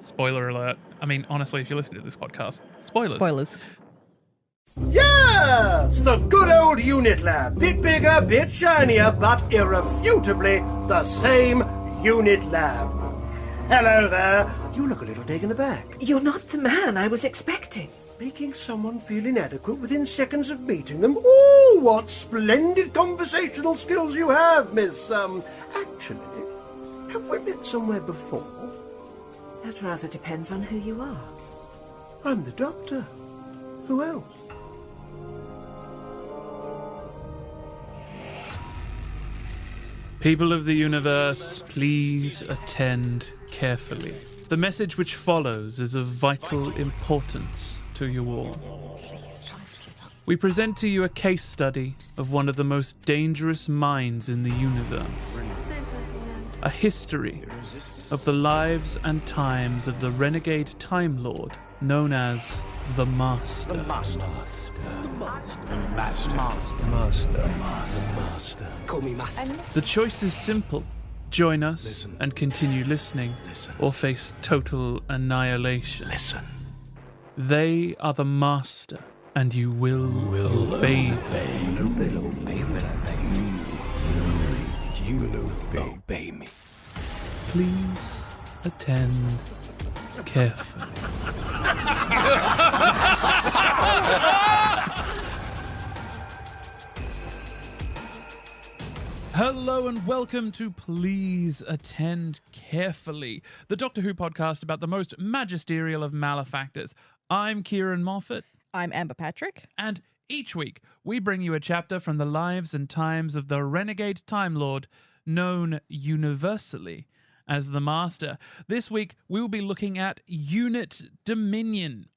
Spoiler alert. I mean, honestly, if you listen to this podcast, spoilers. Spoilers. Yes! The good old unit lab. Bit bigger, bit shinier, but irrefutably the same unit lab. Hello there. You look a little taken aback. You're not the man I was expecting. Making someone feel inadequate within seconds of meeting them? Oh, what splendid conversational skills you have, Miss, Actually, have we met somewhere before? That rather depends on who you are. I'm the Doctor. Who else? People of the universe, please attend carefully. The message which follows is of vital importance to you all. We present to you a case study of one of the most dangerous minds in the universe. A history of the lives and times of the renegade Time Lord known as the Master. Call me Master. The choice is simple. Join us and continue listening, or face total annihilation. Listen. They are the Master, and you will obey them. You will obey me. Please attend carefully. Hello and welcome to Please Attend Carefully, the Doctor Who podcast about the most magisterial of malefactors. I'm Ciarán Moffat. I'm Amber Patrick. And each week we bring you a chapter from the lives and times of the renegade Time Lord, known universally as the Master. This week we will be looking at Unit Dominion,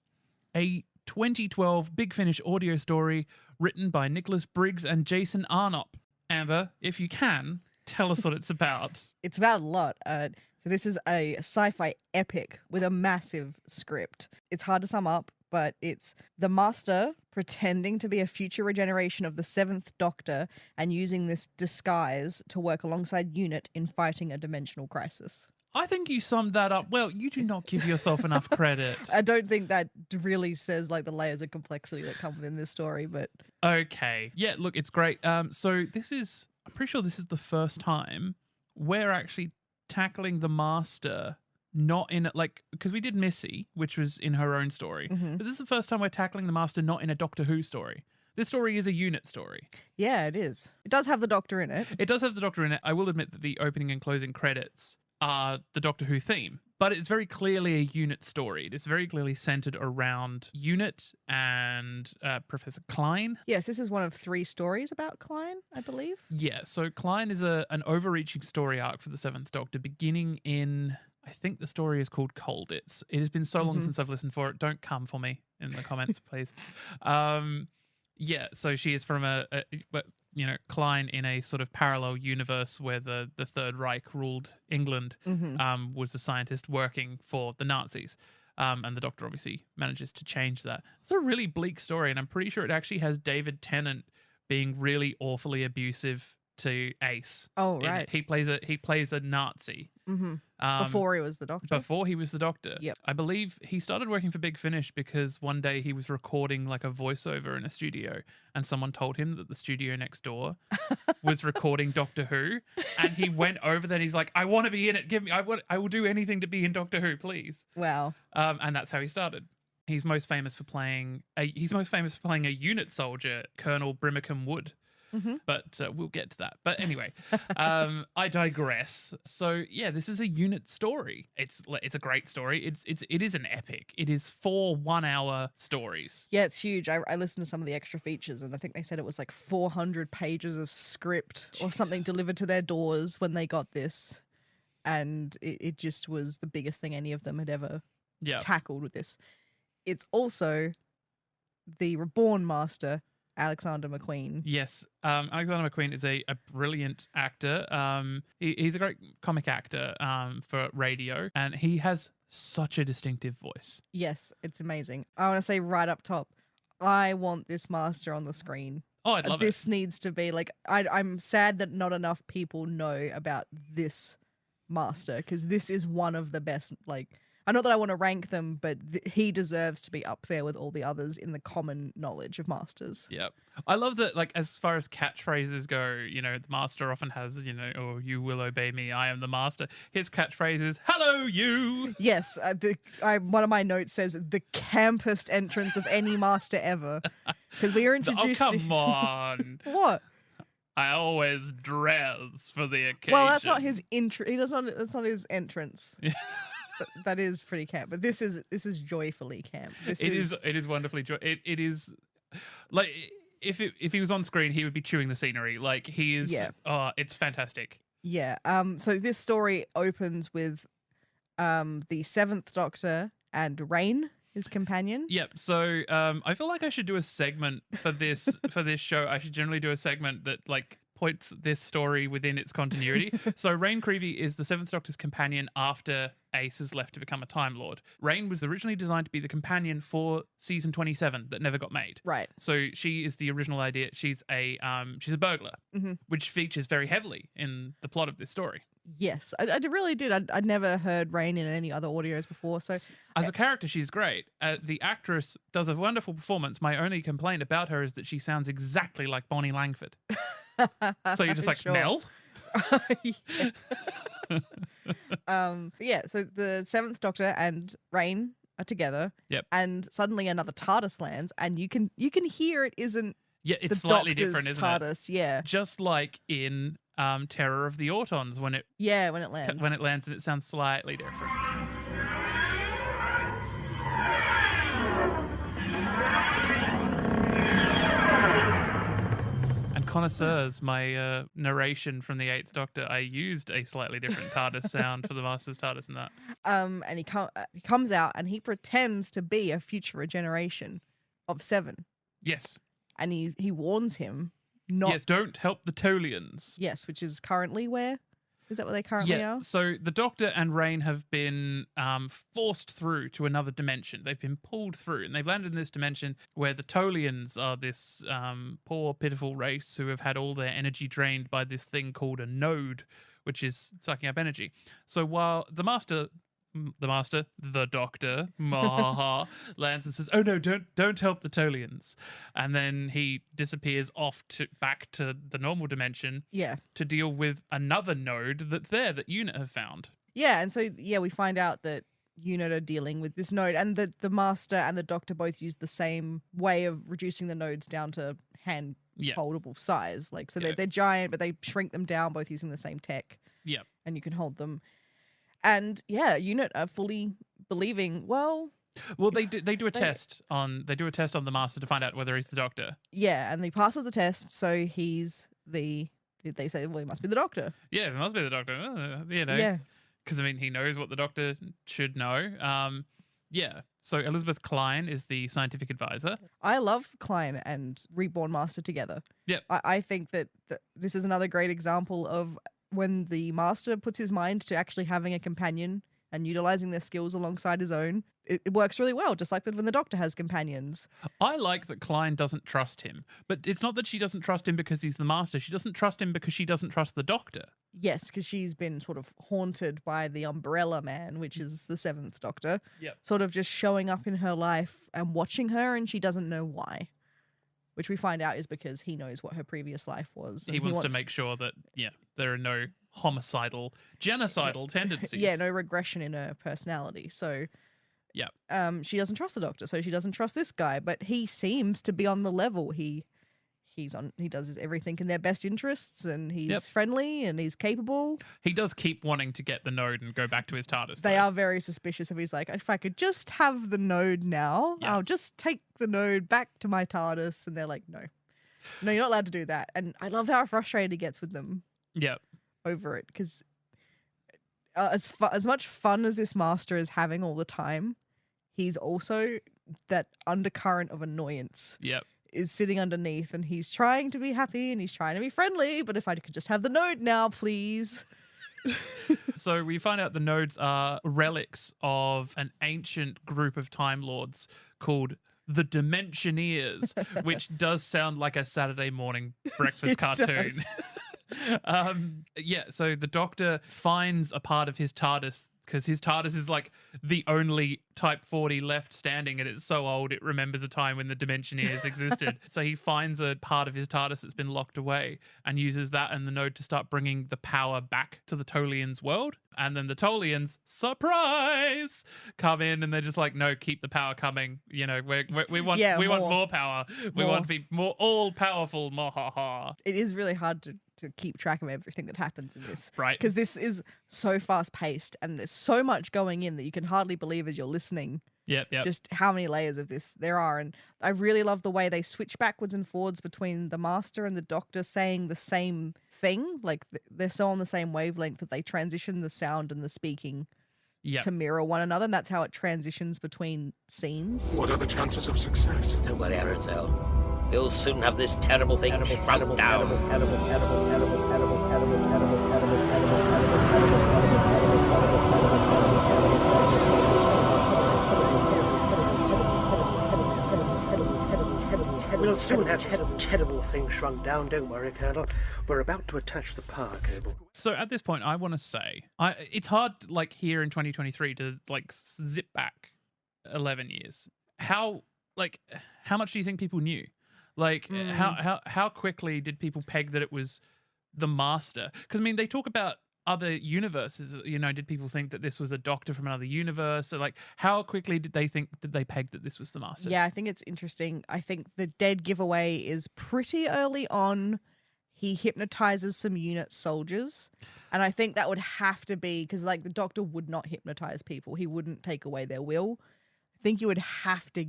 a 2012 Big Finish audio story written by Nicholas Briggs and Jason Arnop. Amber, if you can, tell us what it's about. It's about a lot. So this is a sci-fi epic with a massive script. It's hard to sum up, but it's the Master pretending to be a future regeneration of the 7th Doctor and using this disguise to work alongside Unit in fighting a dimensional crisis. I think you summed that up well. You do not give yourself enough credit. I don't think that really says like the layers of complexity that come within this story, but Okay. Yeah, look, it's great. So this is, I'm pretty sure this is the first time we're actually tackling the Master, not in, like, because we did Missy, which was in her own story. But this is the first time we're tackling the Master not in a Doctor Who story. This story is a unit story. yeah, it is. It does have the Doctor in it. It does have the Doctor in it. I will admit that the opening and closing credits are the Doctor Who theme, but it's very clearly a unit story. It's very clearly centered around Unit and Professor Klein. Yes, this is one of 3 stories about Klein, I believe. Yeah, so Klein is an overreaching story arc for the 7th Doctor, beginning in, I think the story is called Colditz. It has been so long since I've listened for it. Don't come for me in the comments, please. Yeah, so she is from Klein in a sort of parallel universe where the Third Reich ruled England, was a scientist working for the Nazis. And the Doctor obviously manages to change that. It's a really bleak story, and I'm pretty sure it actually has David Tennant being really awfully abusive to Ace. Oh, right. He plays a Nazi. Before he was the Doctor. Before he was the Doctor. Yep. I believe he started working for Big Finish because one day he was recording like a voiceover in a studio and someone told him that the studio next door was recording Doctor Who, and he went over there and he's like, I want to be in it. I will do anything to be in Doctor Who, please. Wow. And that's how he started. He's most famous for playing a unit soldier, Colonel Brimacombe Wood. But we'll get to that. But anyway, I digress. So yeah, this is a unit story. It's a great story. It is an epic. It is 4 1-hour stories. Yeah, it's huge. I listened to some of the extra features, and I think they said it was like 400 pages of script or something delivered to their doors when they got this. And it just was the biggest thing any of them had ever tackled with this. It's also the Reborn Master, Alexander Macqueen. Yes, Alexander Macqueen is a brilliant actor. He's a great comic actor for radio, and he has such a distinctive voice. Yes, it's amazing. I want to say right up top, I want this Master on the screen. Oh, I'd love this needs to be like, I'm sad that not enough people know about this Master, because this is one of the best like Not that I want to rank them, but he deserves to be up there with all the others in the common knowledge of masters. Yep. I love that, like, as far as catchphrases go, you know, the master often has, you know, or you will obey me, I am the master. His catchphrase is, hello, you. Yes, one of my notes says the campest entrance of any master ever. Because we were introduced Oh, come on. What? I always dress for the occasion. Well, that's not his that's not his entrance. Yeah. That is pretty camp, but this is joyfully camp. It is wonderfully it is like if he was on screen, he would be chewing the scenery. Like he is. Yeah. Oh, it's fantastic. Yeah. So this story opens with the Seventh Doctor and Rain, his companion. Yep. So I feel like I should do a segment for this show. I should generally do a segment that like points this story within its continuity. So Rain Creevy is the Seventh Doctor's companion after Ace has left to become a Time Lord. Rain was originally designed to be the companion for season 27 that never got made. Right. So she is the original idea. She's a burglar, which features very heavily in the plot of this story. Yes, I really did. I'd never heard Rain in any other audios before. So as a character, she's great. The actress does a wonderful performance. My only complaint about her is that she sounds exactly like Bonnie Langford. So you're just like, sure. Mel? Yeah, so the Seventh Doctor and Rain are together. Yep. And suddenly another TARDIS lands, and you can hear it isn't it's the slightly Doctor's different, isn't TARDIS, it? Yeah. Just like in Terror of the Autons when it lands. When it lands and it sounds slightly different. Connoisseurs, my narration from the Eighth Doctor, I used a slightly different TARDIS sound for the Master's TARDIS in that. And he comes out and he pretends to be a future regeneration of 7. Yes. And he warns him not. Yes, don't help the Tolians. Yes, which is currently where? Is that where they currently are? So the Doctor and Rain have been forced through to another dimension. They've been pulled through, and they've landed in this dimension where the Tolians are this poor, pitiful race who have had all their energy drained by this thing called a node, which is sucking up energy. So while the Doctor, lands and says, "Oh no, don't help the Tolians," and then he disappears off back to the normal dimension. Yeah. To deal with another node that's there that UNIT have found. Yeah, and so we find out that UNIT are dealing with this node, and the Master and the Doctor both use the same way of reducing the nodes down to hand holdable size. Like they're giant, but they shrink them down, both using the same tech. Yeah, and you can hold them. And UNIT are fully believing. Well, they do a test on the Master to find out whether he's the Doctor. Yeah, and he passes the test, so he's they say, well, he must be the Doctor. Yeah, he must be the Doctor. Yeah, because I mean, he knows what the Doctor should know. Yeah. So Elizabeth Klein is the scientific advisor. I love Klein and Reborn Master together. Yep. I think that this is another great example of when the Master puts his mind to actually having a companion and utilizing their skills alongside his own, it works really well, just like when the Doctor has companions. I like that Klein doesn't trust him, but it's not that she doesn't trust him because he's the Master. She doesn't trust him because she doesn't trust the Doctor. Yes, because she's been sort of haunted by the Umbrella Man, which is the Seventh Doctor, sort of just showing up in her life and watching her, and she doesn't know why. Which we find out is because he knows what her previous life was. He wants to make sure that, there are no homicidal, genocidal tendencies. Yeah, no regression in her personality. So, she doesn't trust the Doctor, so she doesn't trust this guy. But he seems to be on the level. He does everything in their best interests, and he's friendly and he's capable. He does keep wanting to get the node and go back to his TARDIS. They are very suspicious of. He's like, if I could just have the node now, I'll just take the node back to my TARDIS. And they're like, no, you're not allowed to do that. And I love how frustrated he gets with them. Yeah, over it, because as much fun as this Master is having all the time, he's also that undercurrent of annoyance. Yep. Is sitting underneath, and he's trying to be happy and he's trying to be friendly, but if I could just have the node now, please. So we find out the nodes are relics of an ancient group of Time Lords called the Dimensioneers, which does sound like a Saturday morning breakfast cartoon. So the Doctor finds a part of his TARDIS because his TARDIS is like the only Type 40 left standing, and it's so old it remembers a time when the Dimensioneers existed. So he finds a part of his TARDIS that's been locked away and uses that and the node to start bringing the power back to the Tolians' world. And then the Tolians, surprise, come in and they're just like, no, keep the power coming. You know, we want more power. We want to be more all powerful. It is really hard to keep track of everything that happens in this. Right. Because this is so fast paced and there's so much going in that you can hardly believe as you're listening. Yep. Just how many layers of this there are. And I really love the way they switch backwards and forwards between the Master and the Doctor saying the same thing. Like they're so on the same wavelength that they transition the sound and the speaking to mirror one another. And that's how it transitions between scenes. What are the chances of success? Don't worry, Arazel. We'll soon have this terrible thing shrunk down. We'll soon have this terrible thing shrunk down, don't worry, Colonel. We're about to attach the power cable. So at this point, I want to say, it's hard, like, here in 2023 to, like, zip back 11 years. How much do you think people knew? Like, how quickly did people peg that it was the Master? Because, I mean, they talk about other universes. You know, did people think that this was a Doctor from another universe? So, like, how quickly did they peg that this was the Master? Yeah, I think it's interesting. I think the dead giveaway is pretty early on. He hypnotizes some unit soldiers. And I think that would have to be, because, like, the Doctor would not hypnotize people. He wouldn't take away their will. I think you would have to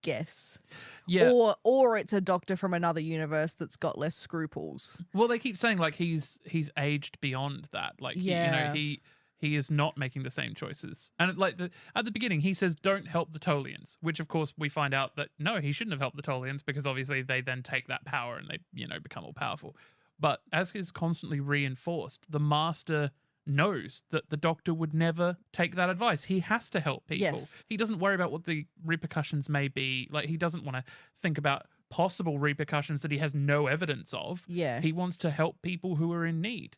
guess. Yeah. Or it's a Doctor from another universe that's got less scruples. Well, they keep saying, like, he's aged beyond that. Like, he is not making the same choices. And like at the beginning, he says, don't help the Tolians, which of course we find out that no, he shouldn't have helped the Tolians because obviously they then take that power and they, you know, become all powerful. But as is constantly reinforced, the Master knows that the Doctor would never take that advice. He has to help people. Yes. He doesn't worry about what the repercussions may be. Like, he doesn't want to think about possible repercussions that he has no evidence of. Yeah. He wants to help people who are in need.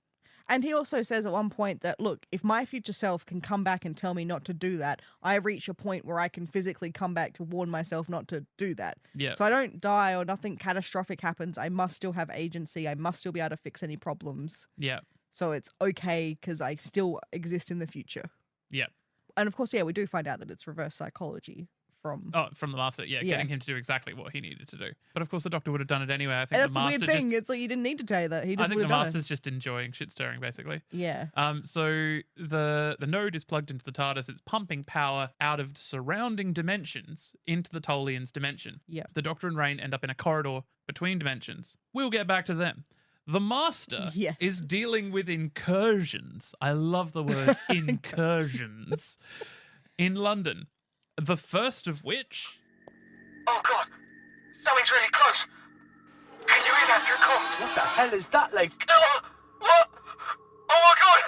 And he also says at one point that, look, if my future self can come back and tell me not to do that, I reach a point where I can physically come back to warn myself not to do that. Yeah. So I don't die or nothing catastrophic happens. I must still have agency. I must still be able to fix any problems. Yeah. So it's okay because I still exist in the future. Yeah. And of course, yeah, we do find out that it's reverse psychology from the Master. Yeah, getting him to do exactly what he needed to do. But of course, the Doctor would have done it anyway. I think that's the Master weird thing. It's like you didn't need to tell you that. He just I think would the have done Master's it. just enjoying shit stirring, basically. Yeah. So the node is plugged into the TARDIS. It's pumping power out of surrounding dimensions into the Tolian's dimension. Yeah. The Doctor and Rain end up in a corridor between dimensions. We'll get back to them. The Master is dealing with incursions. I love the word incursions in London. The first of which... Oh God, something's really close. Can you hear that through comms? What the hell is that like? What? Oh my God!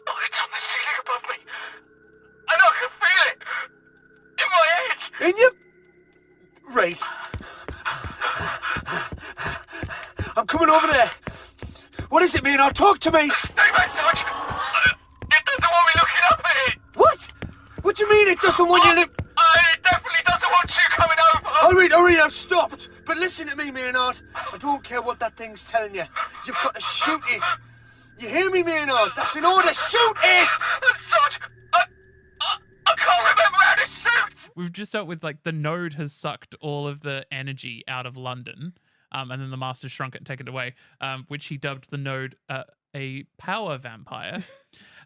Oh, it's on the ceiling above me. And I can feel it in my head. In your... Right. I'm coming over there. What is it, Maynard? Talk to me. Stay back, Sarge. It doesn't want me looking up at it. What? What do you mean it doesn't want you look... It definitely doesn't want you coming over. All right, I've stopped. But listen to me, Maynard. I don't care what that thing's telling you. You've got to shoot it. You hear me, Maynard? That's an order. Shoot it! Sarge, I can't remember how to shoot. We've just dealt with, like, the node has sucked all of the energy out of London. And then the Master shrunk it and taken it away, which he dubbed the node a power vampire.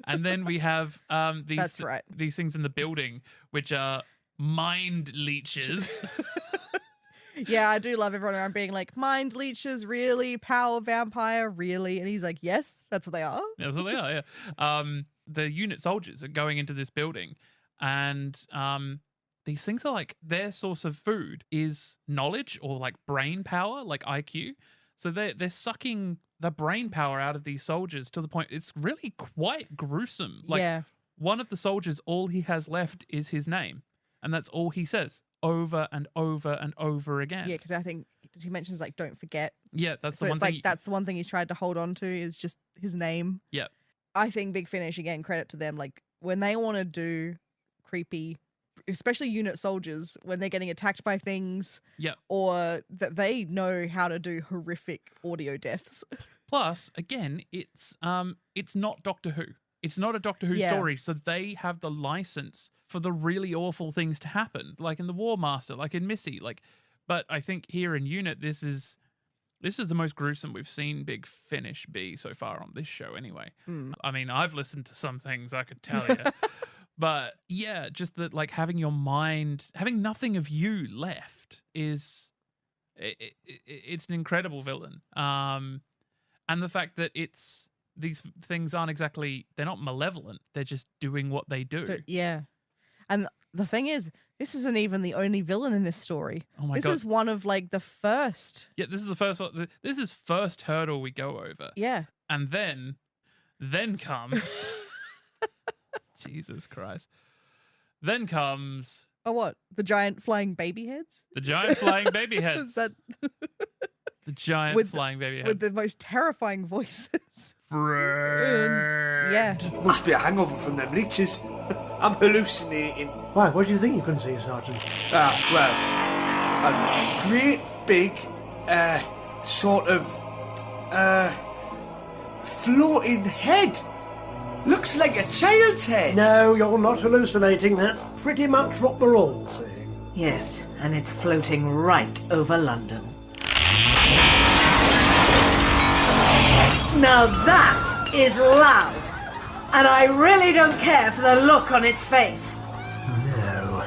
And then we have these things in the building, which are mind leeches. Yeah, I do love everyone around being like, mind leeches, really? Power vampire, really? And he's like, yes, that's what they are. That's what they are, yeah. The unit soldiers are going into this building, and these things are like, their source of food is knowledge or like brain power, like IQ. So they're sucking the brain power out of these soldiers to the point it's really quite gruesome. Like, one of the soldiers, all he has left is his name, and that's all he says over and over and over again. Yeah, because I think he mentions like, don't forget. Yeah, that's so the one thing. Like, that's the one thing he's tried to hold on to is just his name. Yeah. I think Big Finish, again, credit to them, like when they want to do creepy, especially unit soldiers, when they're getting attacked by things, or that they know how to do horrific audio deaths. Plus, again, it's not Doctor Who. It's not a Doctor Who story, so they have the license for the really awful things to happen, like in the War Master, like in Missy. But I think here in Unit, this is the most gruesome we've seen Big Finish be so far on this show anyway. I mean, I've listened to some things, I could tell you. But yeah, just that, like, having your mind, having nothing of you left it's an incredible villain. And the fact that these things aren't exactly, they're not malevolent. They're just doing what they do. Yeah. And the thing is, this isn't even the only villain in this story. Oh my God. This is one of like the first. Yeah, this is the first one. This is first hurdle we go over. Yeah. And then comes Jesus Christ. Then comes what? The giant flying baby heads? The giant flying baby heads. Is that the giant flying baby heads. With the most terrifying voices. Friend. Yeah. Must be a hangover from them leeches. I'm hallucinating. Why, what do you think you can see, Sergeant? Well, a great big, sort of, floating head. Looks like a child's head. No, you're not hallucinating. That's pretty much what we're all seeing. Yes, and it's floating right over London. Now that is loud. And I really don't care for the look on its face. No,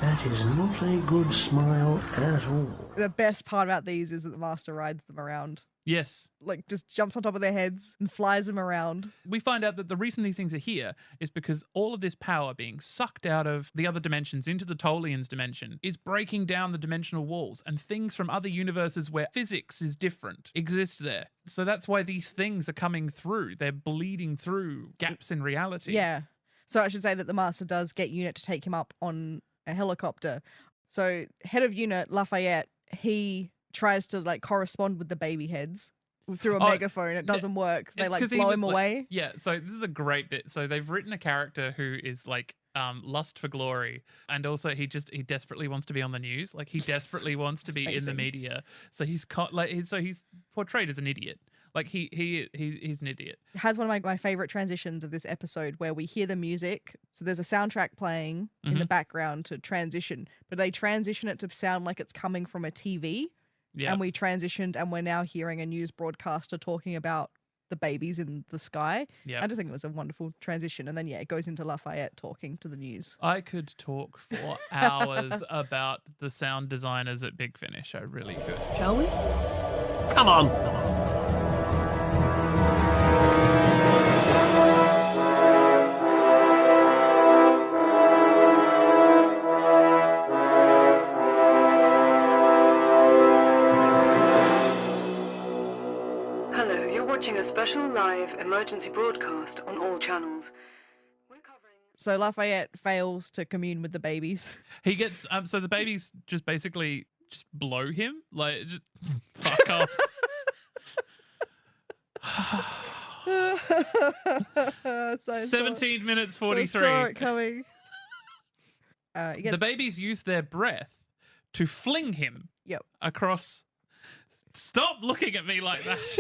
that is not a good smile at all. The best part about these is that the Master rides them around. Yes. Like, just jumps on top of their heads and flies them around. We find out that the reason these things are here is because all of this power being sucked out of the other dimensions into the Tolian's dimension is breaking down the dimensional walls, and things from other universes where physics is different exist there. So that's why these things are coming through. They're bleeding through gaps in reality. Yeah. So I should say that the Master does get Unit to take him up on a helicopter. So head of Unit, Lafayette, he tries to like correspond with the baby heads through a megaphone. It doesn't work. They like blow him away. Yeah, so this is a great bit. So they've written a character who is like lust for glory, and also he desperately wants to be on the news. Like he desperately wants to be in the media. So he's portrayed as an idiot. Like he's an idiot. It has one of my favorite transitions of this episode where we hear the music. So there's a soundtrack playing in the background to transition, but they transition it to sound like it's coming from a TV. Yeah. And we transitioned, and we're now hearing a news broadcaster talking about the babies in the sky. Yeah. I just think it was a wonderful transition. And then, it goes into Lafayette talking to the news. I could talk for hours about the sound designers at Big Finish. I really could. Shall we? Come on. Watching a special live emergency broadcast on all channels. So Lafayette fails to commune with the babies. He gets so the babies just basically just blow him, like just fuck off. 17 minutes 43. I saw it coming. The babies use their breath to fling him across. Stop looking at me like that.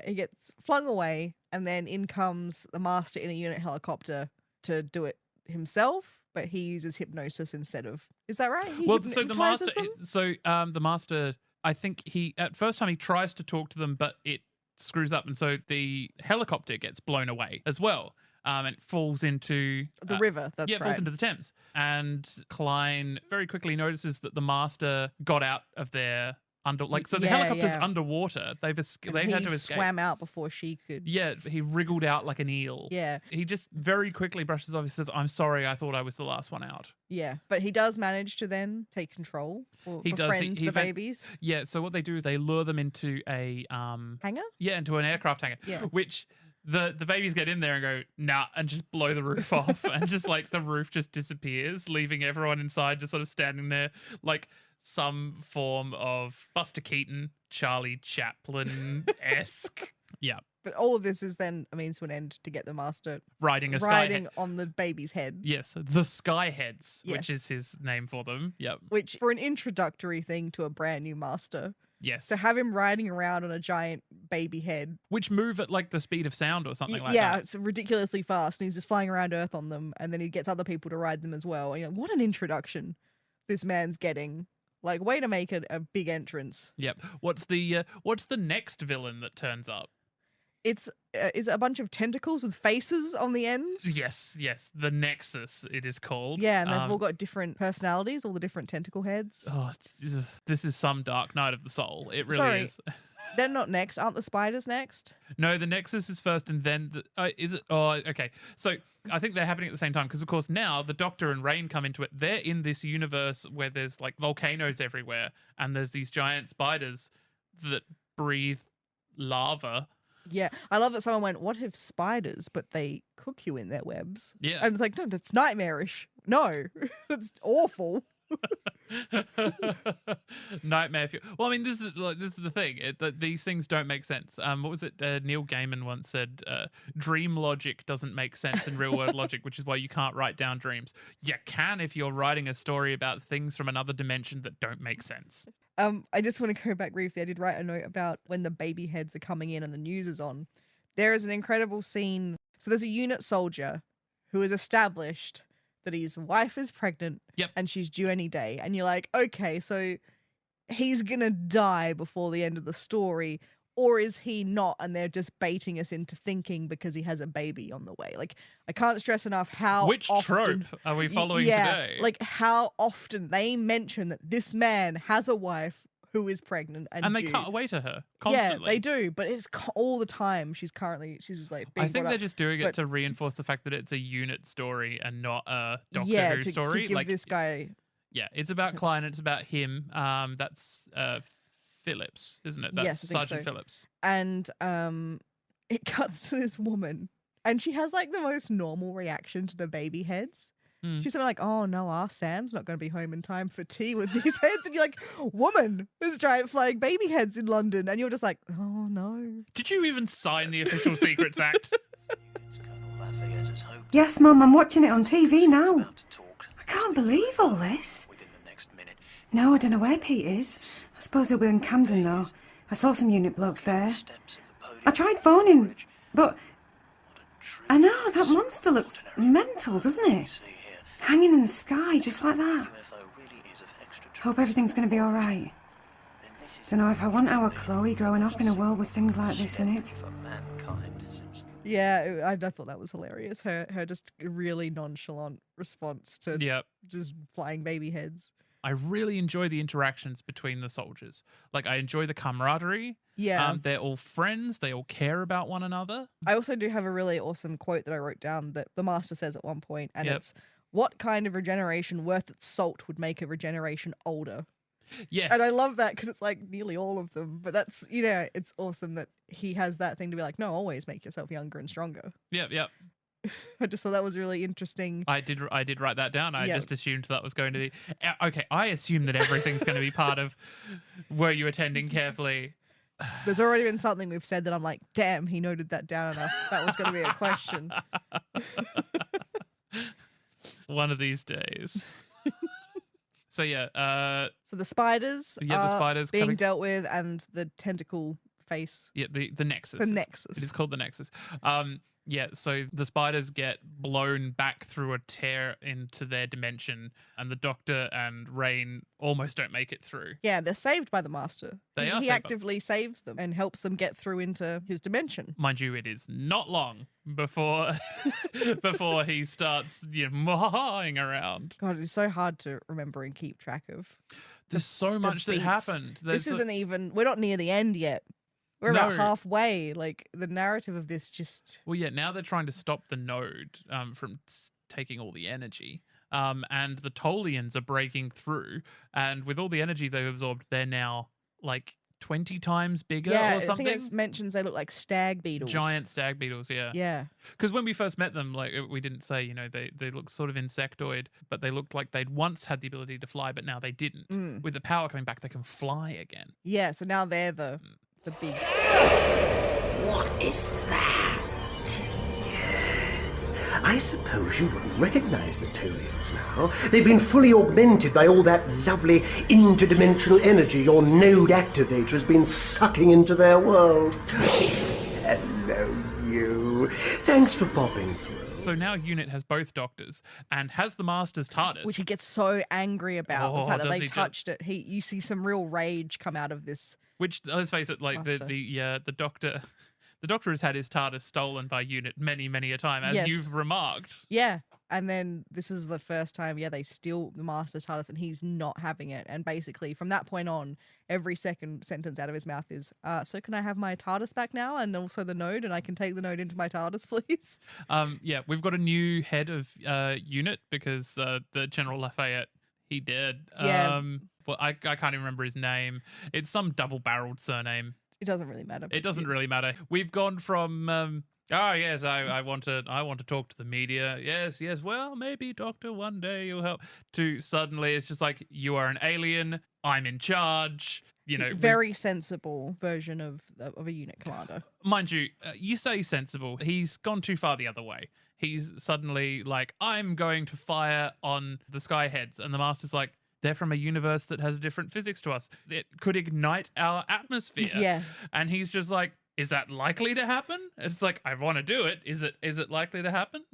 He gets flung away, and then in comes the Master in a unit helicopter to do it himself, but he uses hypnosis instead of. Is that right? The Master, I think at first time he tries to talk to them, but it screws up, and so the helicopter gets blown away as well. And it falls into the river. That's right. It falls into the Thames, and Klein very quickly notices that the Master got out of their. The helicopter's underwater. They had to escape. Swam out before she could. Yeah, he wriggled out like an eel. Yeah. He just very quickly brushes off. He says, "I'm sorry, I thought I was the last one out." Yeah, but he does manage to then take control. Befriend the babies. Yeah. So what they do is they lure them into a hangar. Yeah, into an aircraft hangar. Yeah. Which the babies get in there and go nah, and just blow the roof off, and just like the roof just disappears, leaving everyone inside just sort of standing there like some form of Buster Keaton, Charlie Chaplin-esque. Yeah. But all of this is then a means to an end to get the master Riding a sky riding head. on the baby's head. Yes, the Skyheads, which Yes. is his name for them. Yep. Which, for an introductory thing to a brand new master, Yes. to have him riding around on a giant baby head. Which move at like the speed of sound or something like Yeah, that. it's ridiculously fast. And he's just flying around Earth on them. And then he gets other people to ride them as well. And you're like, what an introduction this man's getting. Like, way to make it a big entrance. Yep. What's the next villain that turns up? It's is it a bunch of tentacles with faces on the ends? Yes, the Nexus it is called. Yeah, and they've all got different personalities, all the different tentacle heads. Oh, Jesus. This is some Dark Night of the Soul. It really Sorry. is. They're not next. Aren't the spiders next? No, the Nexus is first, and then is it? Oh, okay. So I think they're happening at the same time because, of course, now the Doctor and Rain come into it. They're in this universe where there's like volcanoes everywhere, and there's these giant spiders that breathe lava. Yeah, I love that someone went, what if spiders, but they cook you in their webs? Yeah. And it's like, no, that's nightmarish. No, that's awful. Nightmare fuel. Well, I mean, this is the thing. These things don't make sense. What was it? Neil Gaiman once said, "Dream logic doesn't make sense in real world logic, which is why you can't write down dreams. You can if you're writing a story about things from another dimension that don't make sense." I just want to go back briefly. I did write a note about when the baby heads are coming in and the news is on. There is an incredible scene. So there's a unit soldier who is established that his wife is pregnant. Yep. And she's due any day. And you're like, okay, so he's going to die before the end of the story. Or is he not? And they're just baiting us into thinking because he has a baby on the way. Like, I can't stress enough how Which often, trope are we following yeah, today? like how often they mention that this man has a wife who is pregnant and they due. cut away to her constantly. Yeah, they do, but it's all the time. She's just like being I think brought they're up. just doing it But- to reinforce the fact that it's a unit story and not a Doctor yeah, Who to story. give Like, this guy. yeah, it's about Klein. It's about him. That's Phillips, isn't it? That's Yes, I think Sergeant so. Phillips. And it cuts to this woman, and she has like the most normal reaction to the baby heads. Hmm. She's something like, "Oh no, our Sam's not going to be home in time for tea with these heads," and you're like, "Woman, there's giant flying baby heads in London," and you're just like, "Oh no." Did you even sign the Official Secrets Act? Yes, Mum, I'm watching it on TV now. I can't believe all this. No, I don't know where Pete is. I suppose he'll be in Camden, though. I saw some unit blokes there. I tried phoning, but... I know, that monster looks mental, doesn't it? Hanging in the sky, just like that. Hope everything's going to be all right. Don't know if I want our Chloe growing up in a world with things like this in it. Yeah, I thought that was hilarious. Her just really nonchalant response to Yep. just flying baby heads. I really enjoy the interactions between the soldiers. Like, I enjoy the camaraderie. Yeah. They're all friends. They all care about one another. I also do have a really awesome quote that I wrote down that the Master says at one point, and Yep. it's, "What kind of regeneration worth its salt would make a regeneration older?" Yes. And I love that because it's like nearly all of them. But that's, it's awesome that he has that thing to be like, no, always make yourself younger and stronger. Yep. I just thought that was really interesting. I did write that down. I Yeah. just assumed that was going to be... Okay, I assume that everything's going to be part of... Were you attending carefully? There's already been something we've said that I'm like, damn, he noted that down enough. That was going to be a question. One of these days. So yeah, So the spiders Yeah, the are spiders being coming- dealt with, and the tentacle face. yeah, the Nexus. The It's- Nexus. It is called the Nexus. Yeah, so the spiders get blown back through a tear into their dimension, and the Doctor and Rain almost don't make it through. Yeah, they're saved by the Master. They are He saved by- actively saves them and helps them get through into his dimension. Mind you, it is not long before before he starts mahing around. God, it is so hard to remember and keep track of. There's so the much that beats. happened. This There's isn't even, we're not near the end yet. We're about No. halfway. Like, the narrative of this just... Well, yeah, now they're trying to stop the node from taking all the energy. And the Tolians are breaking through. And with all the energy they've absorbed, they're now like 20 times bigger Yeah, or something. I think it mentions they look like stag beetles. Giant stag beetles, yeah. Yeah. Because when we first met them, like we didn't say, they looked sort of insectoid, but they looked like they'd once had the ability to fly, but now they didn't. Mm. With the power coming back, they can fly again. Yeah, so now they're the the big. What is that? Yes. I suppose you wouldn't recognize the Tolians now. They've been fully augmented by all that lovely interdimensional energy your node activator has been sucking into their world. Hello, you. Thanks for popping through. So now Unit has both doctors and has the Master's TARDIS. Which he gets so angry about, the Oh, fact that does they he touched it. You see some real rage come out of this. Which, let's face it, like Master. the Doctor... The Doctor has had his TARDIS stolen by Unit many, many a time, as Yes. you've remarked. Yeah. And then this is the first time, they steal the Master's TARDIS and he's not having it. And basically, from that point on, every second sentence out of his mouth is, so can I have my TARDIS back now? And also the node, and I can take the node into my TARDIS, please? Yeah, we've got a new head of Unit because the General Lafayette, he did. Yeah. Well, I can't even remember his name. It's some double-barreled surname. It doesn't really matter. It doesn't really matter. We've gone from oh yes, I want to talk to the media. Yes, well, maybe Doctor, one day you'll help. To suddenly it's just like, you are an alien, I'm in charge. You know, very sensible version of a unit commander. Mind you, you say sensible. He's gone too far the other way. He's suddenly like, I'm going to fire on the Skyheads, and the Master's like, they're from a universe that has different physics to us. It could ignite our atmosphere. Yeah. And he's just like, is that likely to happen? It's like, I want to do it. Is it likely to happen?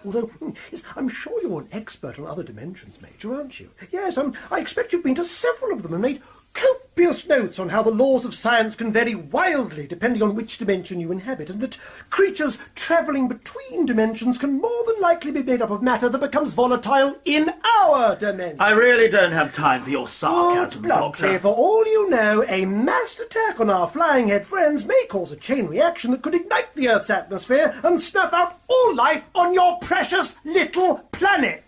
Although, yes, I'm sure you're an expert on other dimensions, Major, aren't you? Yes, I expect you've been to several of them and made copious notes on how the laws of science can vary wildly depending on which dimension you inhabit, and that creatures travelling between dimensions can more than likely be made up of matter that becomes volatile in our dimension. I really don't have time for your Put sarcasm, bluntly, Doctor. for all you know, a massed attack on our flying head friends may cause a chain reaction that could ignite the Earth's atmosphere and snuff out all life on your precious little planet.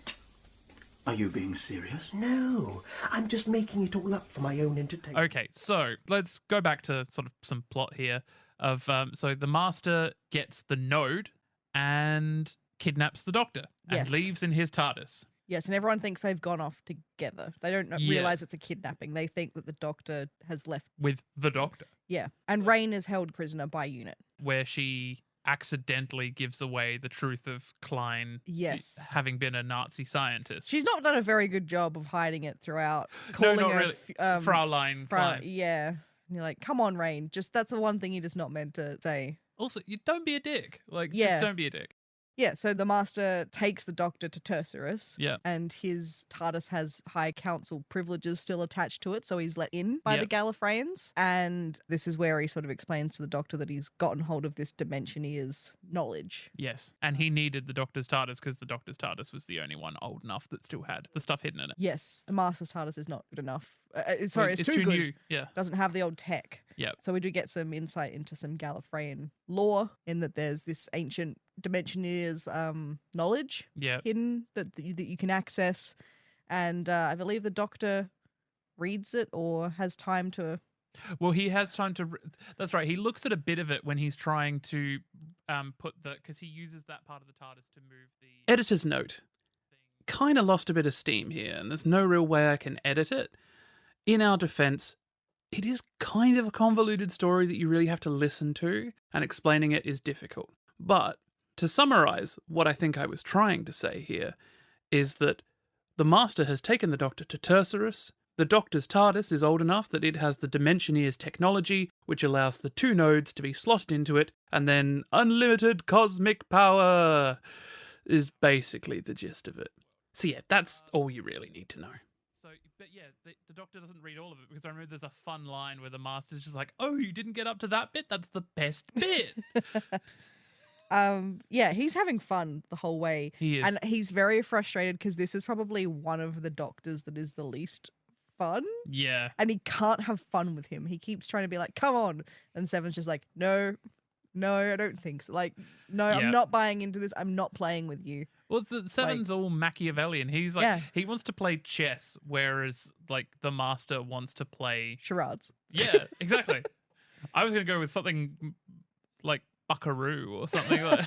Are you being serious? No, I'm just making it all up for my own entertainment. Okay, so let's go back to sort of some plot here. Of so the Master gets the node and kidnaps the Doctor and Yes. leaves in his TARDIS. Yes, and everyone thinks they've gone off together. They don't Yeah. realize it's a kidnapping. They think that the Doctor has left. With the Doctor, Yeah, and Rain is held prisoner by Unit. where she accidentally gives away the truth of Klein Yes. having been a Nazi scientist. She's not done a very good job of hiding it throughout. No, Calling not her really. Fraulein Klein. Yeah. And you're like, come on, Rain. Just that's the one thing you're just not meant to say. Also, you don't be a dick. Like, Yeah. just don't be a dick. Yeah, so the Master takes the Doctor to Tercerus. Yeah. And his TARDIS has High Council privileges still attached to it, so he's let in by the Yep. Gallifreyans. And this is where he sort of explains to the Doctor that he's gotten hold of this Dimensioneer's knowledge. Yes. And he needed the Doctor's TARDIS because the Doctor's TARDIS was the only one old enough that still had the stuff hidden in it. Yes, the Master's TARDIS is not good enough. Well, Sorry, it's too good. new. Yeah. Doesn't have the old tech. Yep. So we do get some insight into some Gallifreyan lore in that there's this ancient Dimensioneer's knowledge Yeah. hidden that you can access. And I believe the Doctor reads it or has time to... Well, he has time to. That's right. He looks at a bit of it when he's trying to put the, because he uses that part of the TARDIS to move the editor's note. Kind of lost a bit of steam here, and there's no real way I can edit it. In our defense, it is kind of a convoluted story that you really have to listen to, and explaining it is difficult. But to summarize what I think I was trying to say here is that the Master has taken the Doctor to Tercerus. The Doctor's TARDIS is old enough that it has the Dimensioneer's technology, which allows the two nodes to be slotted into it, and then unlimited cosmic power is basically the gist of it. So yeah, that's all you really need to know. So, but yeah, the Doctor doesn't read all of it because I remember there's a fun line where the Master's just like, "Oh, you didn't get up to that bit? That's the best bit." Yeah, he's having fun the whole way. He is. And he's very frustrated because this is probably one of the Doctors that is the least fun. Yeah. And he can't have fun with him. He keeps trying to be like, come on. And Seven's just like, no, I don't think so. Like, no, Yeah. I'm not buying into this. I'm not playing with you. Well, the Seven's all Machiavellian. He's like, Yeah. he wants to play chess, whereas like the Master wants to play Charades. Yeah, exactly. I was going to go with something like Buckaroo or something like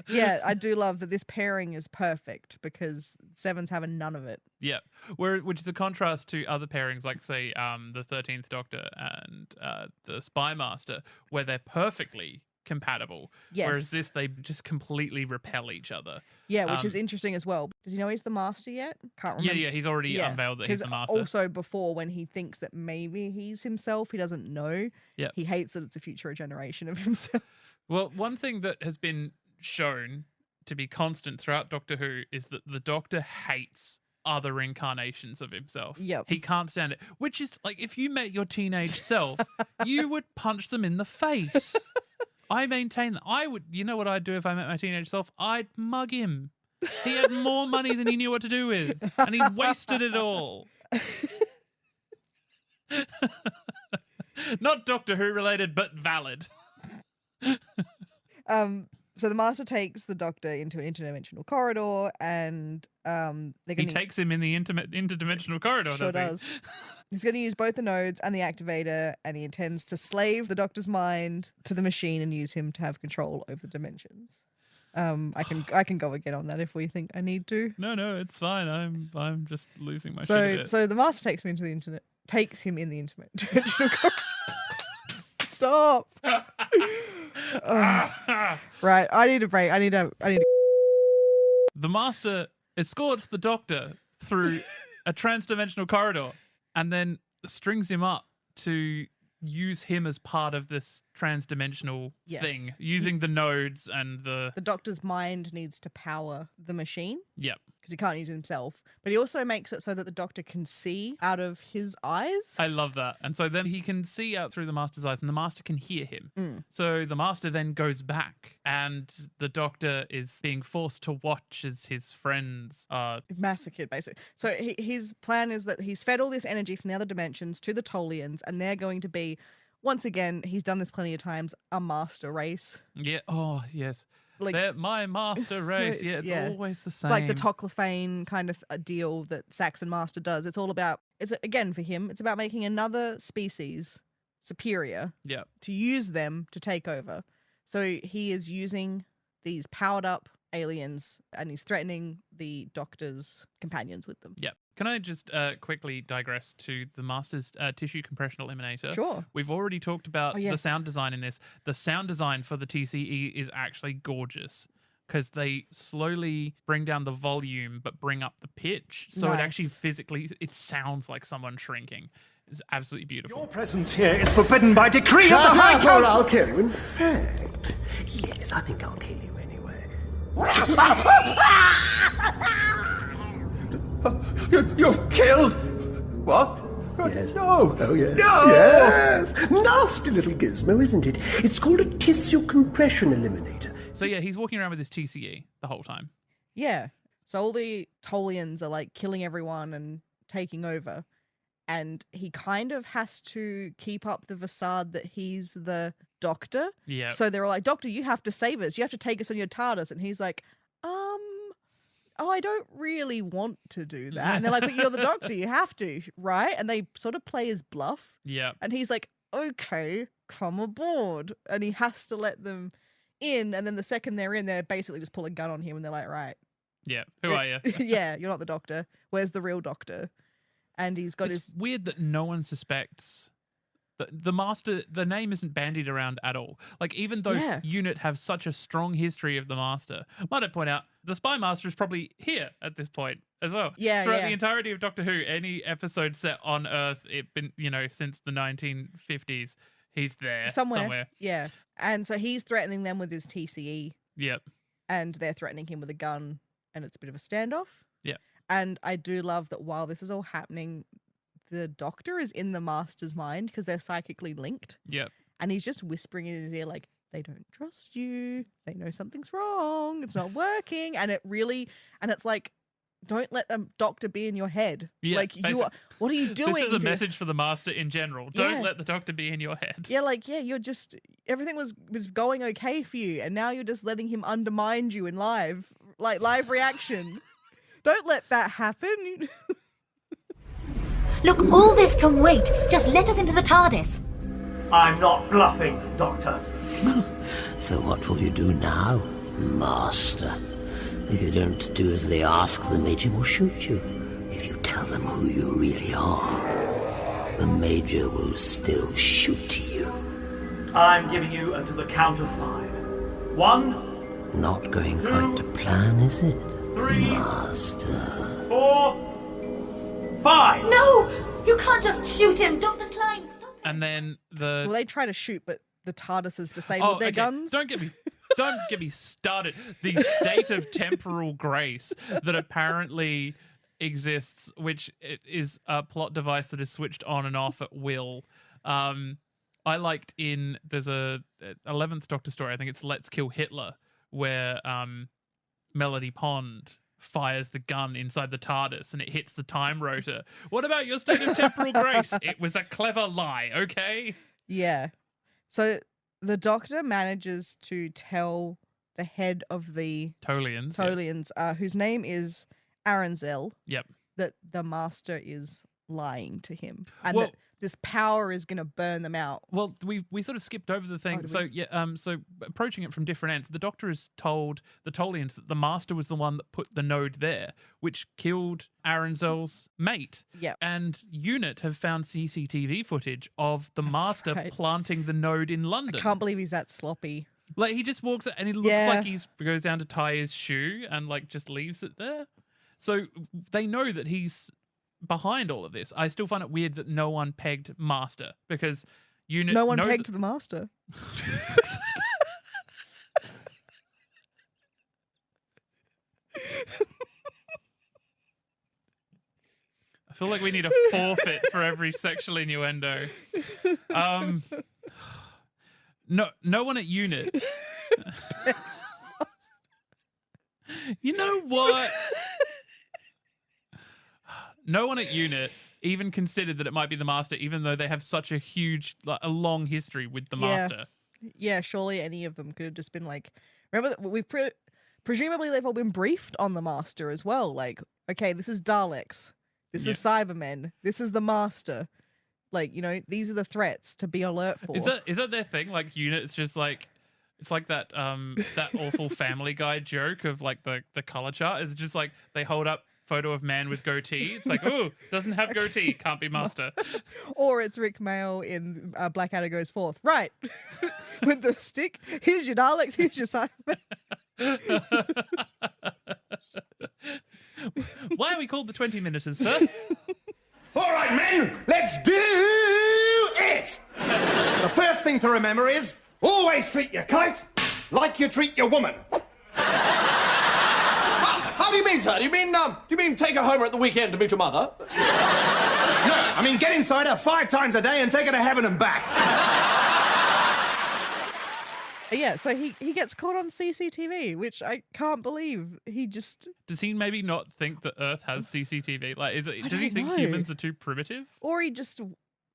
Yeah, I do love that this pairing is perfect because Seven's having none of it. Yeah, which is a contrast to other pairings like, say, the 13th Doctor and the Spy Master, where they're perfectly compatible. Yes. Whereas this, they just completely repel each other. Yeah, which is interesting as well. Does he know he's the Master yet? Can't remember. Yeah, he's already unveiled that he's the Master. Also, before, when he thinks that maybe he's himself, he doesn't know. Yeah. He hates that it's a future generation of himself. Well, one thing that has been shown to be constant throughout Doctor Who is that the Doctor hates other incarnations of himself. Yep. He can't stand it. Which is like, if you met your teenage self, you would punch them in the face. I maintain that I would, you know what I'd do if I met my teenage self? I'd mug him. He had more money than he knew what to do with, and he wasted it all. Not Doctor Who related, but valid. So the Master takes the Doctor into an interdimensional corridor, and he takes him in the interdimensional corridor. Sure does. He's going to use both the nodes and the activator, and he intends to slave the Doctor's mind to the machine and use him to have control over the dimensions. I can go again on that if we think I need to. No, it's fine. I'm just losing my shit a bit. So the Master takes him in the interdimensional corridor. Stop. Right, I need a break. I need a. The Master escorts the Doctor through a transdimensional corridor and then strings him up to use him as part of this transdimensional thing, using the nodes and the Doctor's mind needs to power the machine. Yep. Because he can't use it himself. But he also makes it so that the Doctor can see out of his eyes. I love that. And so then he can see out through the Master's eyes and the Master can hear him. So the Master then goes back and the Doctor is being forced to watch as his friends are massacred, basically. So his plan is that he's fed all this energy from the other dimensions to the Tolians, and they're going to be, once again, he's done this plenty of times, a master race. Yeah. Oh, yes. Like, they're my master race. Yeah, it's always the same. Like the Toclafane kind of a deal that Saxon Master does. It's all about, again, for him, it's about making another species superior to use them to take over. So he is using these powered up aliens and he's threatening the Doctor's companions with them. Yeah. Can I just quickly digress to the Master's tissue compression eliminator? Sure. We've already talked about the sound design in this. The sound design for the TCE is actually gorgeous because they slowly bring down the volume but bring up the pitch. So it actually physically, it sounds like someone shrinking. It's absolutely beautiful. Your presence here is forbidden by decree of the High Council. I'll kill you. In fact, yes, I think I'll kill you anyway. You've killed? What? Yes. No. Oh, yes. No! Yes. Nasty little gizmo, isn't it? It's called a tissue compression eliminator. So yeah, he's walking around with his TCE the whole time. Yeah. So all the Tolians are like killing everyone and taking over. And he kind of has to keep up the facade that he's the Doctor. Yeah. So they're all like, Doctor, you have to save us. You have to take us on your TARDIS. And he's like, oh, I don't really want to do that. And they're like, but you're the Doctor, you have to, right? And they sort of play his bluff. Yeah. And he's like, okay, come aboard. And he has to let them in. And then the second they're in, they basically just pull a gun on him and they're like, right. Yeah, who are you? Yeah, you're not the Doctor. Where's the real Doctor? And he's got It's weird that no one suspects the Master. The name isn't bandied around at all. Like, even though UNIT have such a strong history of the Master, might I point out, the Spy Master is probably here at this point as well. Yeah, throughout the entirety of Doctor Who, any episode set on Earth, since the 1950s, he's there somewhere. Yeah, and so he's threatening them with his TCE. Yep. And they're threatening him with a gun, and it's a bit of a standoff. Yeah. And I do love that while this is all happening, the Doctor is in the Master's mind because they're psychically linked. Yep. And he's just whispering in his ear like, they don't trust you. They know something's wrong. It's not working. And it's like, don't let the Doctor be in your head. Yeah, like, what are you doing? This is a message for the Master in general. Don't let the Doctor be in your head. Yeah, you're just, everything was going okay for you. And now you're just letting him undermine you in live reaction. Don't let that happen. Look, all this can wait. Just let us into the TARDIS. I'm not bluffing, Doctor. So what will you do now? Master. If you don't do as they ask, the Major will shoot you. If you tell them who you really are, the Major will still shoot you. I'm giving you until the count of 5. 1. Not going 2, quite to plan, is it? 3. Master. 4. 5. No! You can't just shoot him, Dr. Klein, stop it. And then the... Well, they try to shoot, but the TARDIS has disabled their guns. Don't get me started. The state of temporal grace that apparently exists, which is a plot device that is switched on and off at will. I liked there's a 11th Doctor story, I think it's Let's Kill Hitler, where Melody Pond fires the gun inside the TARDIS and it hits the time rotor. What about your state of temporal grace? It was a clever lie, okay? Yeah. So the Doctor manages to tell the head of the Tolians, whose name is Aranzel, yep, that the Master is lying to him, and that this power is going to burn them out. Well, we sort of skipped over the thing. So so approaching it from different ends, the Doctor has told the Tolians that the Master was the one that put the node there, which killed Aranzel's mate. Yeah. And UNIT have found CCTV footage of the Master planting the node in London. I can't believe he's that sloppy. Like, he just walks and he looks like he goes down to tie his shoe and like just leaves it there. So they know that he's behind all of this. I still find it weird that no one pegged Master, because UNIT no one pegged the Master. I feel like we need a forfeit for every sexual innuendo. No one at UNIT. You know what? No one at UNIT even considered that it might be the Master, even though they have such a huge, a long history with the Master. Yeah, surely any of them could have just been like, remember that we've presumably they've all been briefed on the Master as well. Like, okay, this is Daleks, this is Cybermen, this is the Master. Like, you know, these are the threats to be alert for. Is that their thing? Like, UNIT is just like, it's like that that awful Family Guy joke of like the color chart. It's just like they hold up photo of man with goatee. It's like, oh, doesn't have goatee, can't be Master. Or it's Rick Mail in Blackadder Goes Forth. Right. With the stick. Here's your Daleks, here's your Cybermen. Why are we called the 20-minuters, sir? All right, men, let's do it! The first thing to remember is always treat your kite like you treat your woman. How do you mean, sir? Do you mean take her home at the weekend to meet your mother? No, I mean get inside her 5 times a day and take her to heaven and back. Yeah, so he gets caught on CCTV, which I can't believe. He just... Does he maybe not think that Earth has CCTV? Like, does he think humans are too primitive? Or he just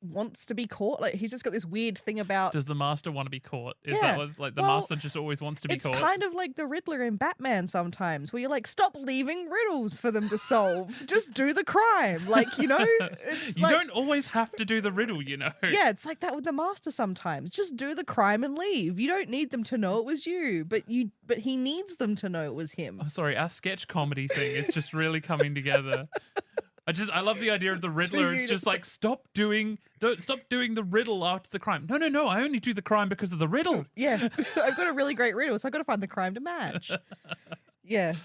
wants to be caught? Like, he's just got this weird thing about... Does the Master want to be caught? That was like the Master just always wants to be caught? It's kind of like the Riddler in Batman sometimes, where you're like, stop leaving riddles for them to solve. Just do the crime. Like, you know? It's you don't always have to do the riddle, you know? Yeah, it's like that with the Master sometimes. Just do the crime and leave. You don't need them to know it was you, but he needs them to know it was him. I'm sorry, our sketch comedy thing is just really coming together. I love the idea of the Riddler. It's just like, stop doing the riddle after the crime. No, I only do the crime because of the riddle. Yeah, I've got a really great riddle, so I've got to find the crime to match. Yeah.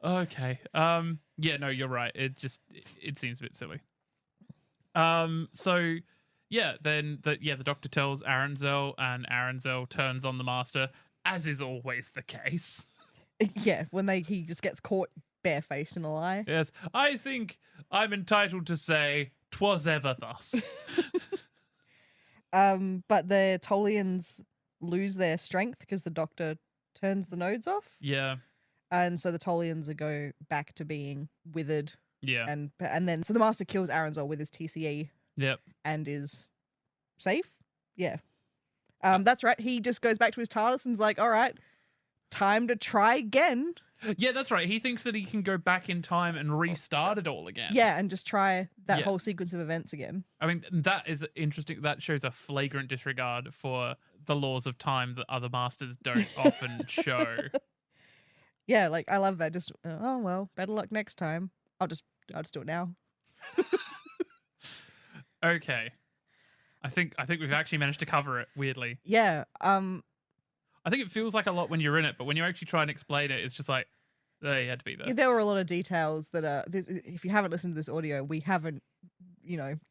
Okay. Yeah, no, you're right. It seems a bit silly. So yeah, then the Doctor tells Aranzel, and Aranzel turns on the Master, as is always the case. Yeah, when he just gets caught barefaced in a lie. Yes, I think I'm entitled to say 'twas ever thus. But the Tolians lose their strength because the Doctor turns the nodes off. Yeah. And so the Tolians go back to being withered. Yeah. And then so the Master kills Aranzel with his TCE. Yep. And is safe. Yeah. That's right. He just goes back to his TARDIS and's like, all right, time to try again. Yeah, that's right. He thinks that he can go back in time and restart it all again. Yeah, and just try that whole sequence of events again. I mean, that is interesting. That shows a flagrant disregard for the laws of time that other Masters don't often show. Yeah, like I love that. Just oh well, better luck next time. I'll just do it now. Okay. I think we've actually managed to cover it, weirdly. Yeah. I think it feels like a lot when you're in it, but when you actually try and explain it, it's just like, they had to be there. Yeah, there were a lot of details that are. If you haven't listened to this audio, we haven't,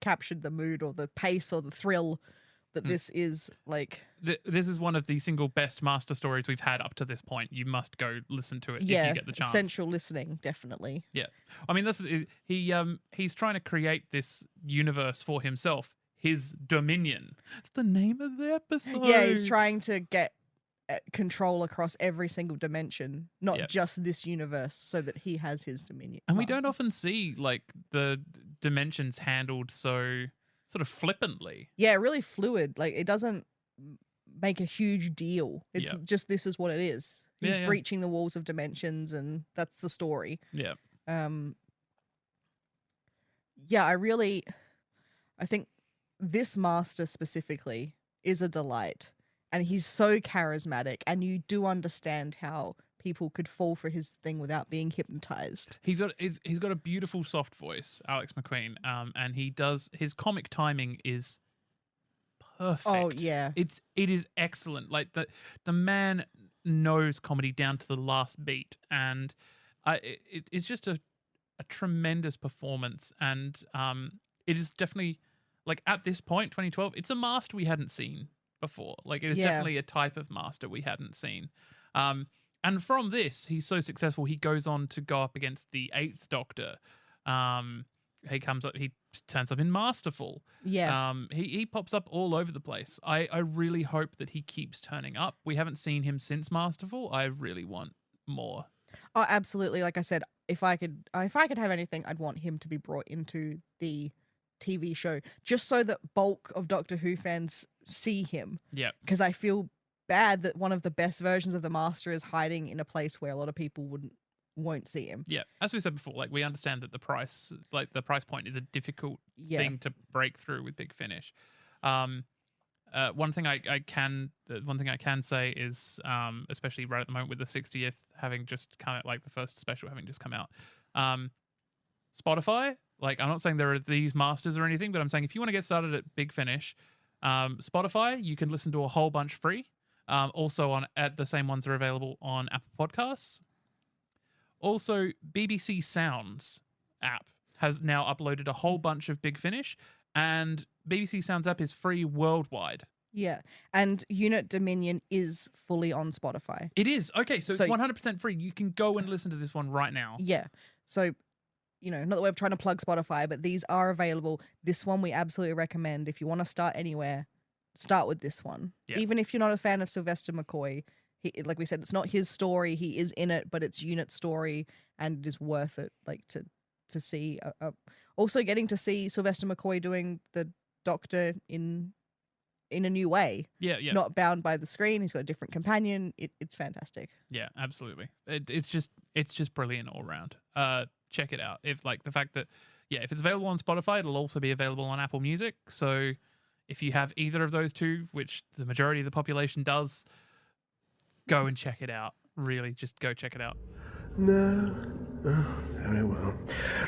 captured the mood or the pace or the thrill that this is like. This is one of the single best Master stories we've had up to this point. You must go listen to it if you get the chance. Essential listening, definitely. Yeah, I mean, he's trying to create this universe for himself. His dominion. It's the name of the episode. Yeah, he's trying to get control across every single dimension, not just this universe, so that he has his dominion. And we don't often see like the dimensions handled so sort of flippantly. Yeah, really fluid. Like it doesn't make a huge deal. It's just this is what it is. He's breaching the walls of dimensions, and that's the story. Yeah. Yeah, I think this master specifically is a delight. And he's so charismatic, and you do understand how people could fall for his thing without being hypnotized. He's got a beautiful soft voice, Alex Macqueen, and his comic timing is perfect. Oh yeah, it is excellent. Like the man knows comedy down to the last beat, and it's just a tremendous performance. And it is definitely, like, at this point, 2012, it's a master we hadn't seen before. Like, it is definitely a type of master we hadn't seen. And from this, he's so successful, he goes on to go up against the 8th Doctor. He turns up in Masterful. Yeah. He pops up all over the place. I really hope that he keeps turning up. We haven't seen him since Masterful. I really want more. Oh, absolutely. Like I said, if I could have anything, I'd want him to be brought into the TV show, just so that bulk of Doctor Who fans see him. Yeah. Because I feel bad that one of the best versions of the Master is hiding in a place where a lot of people won't see him. Yeah. As we said before, like, we understand that the price point is a difficult thing to break through with Big Finish. One thing I can say is, especially right at the moment with the 60th having just come out, like the first special having just come out, Spotify. Like, I'm not saying there are these masters or anything, but I'm saying if you want to get started at Big Finish, Spotify, you can listen to a whole bunch free. Also the same ones are available on Apple Podcasts. Also, BBC Sounds app has now uploaded a whole bunch of Big Finish, and BBC Sounds app is free worldwide. Yeah, and Unit Dominion is fully on Spotify. It is. Okay, so it's 100% free. You can go and listen to this one right now. Yeah, so, not that we're trying to plug Spotify, but these are available. This one we absolutely recommend. If you want to start anywhere, start with this one. Yeah. Even if you're not a fan of Sylvester McCoy, like we said, it's not his story. He is in it, but it's Unit's story, and it is worth it. Like to see. Also, getting to see Sylvester McCoy doing the Doctor in a new way. Yeah. Not bound by the screen. He's got a different companion. It's fantastic. Yeah, absolutely. It's just brilliant all around. Check it out. If it's available on Spotify, it'll also be available on Apple Music. So if you have either of those two, which the majority of the population does, go and check it out. Really, just go check it out. No. Oh, very well.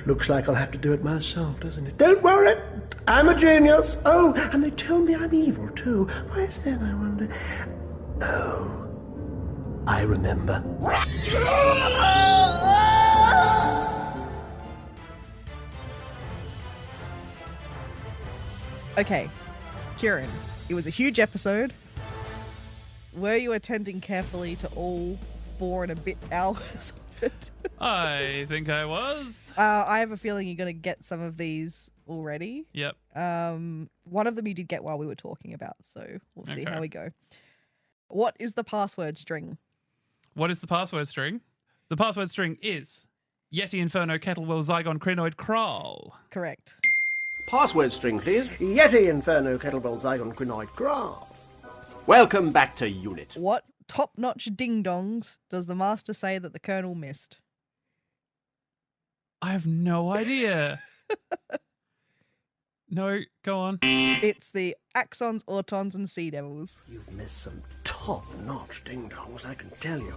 Looks like I'll have to do it myself, doesn't it? Don't worry. I'm a genius. Oh, and they tell me I'm evil, too. Why is that, I wonder? Oh, I remember. Okay, Ciarán, it was a huge episode. Were you attending carefully to all 4 and a bit hours of it? I think I was. I have a feeling you're going to get some of these already. Yep. One of them you did get while we were talking about, so we'll see how we go. What is the password string? What is the password string? The password string is Yeti Inferno Kettlewell Zygon Crinoid Kral. Correct. Password string, please. Yeti Inferno Kettlebell Zygon Quinoid Graph. Welcome back to Unit. What top-notch ding-dongs does the Master say that the Colonel missed? I have no idea. No, go on. It's the Axons, Autons, and Sea Devils. You've missed some top-notch ding-dongs, I can tell you.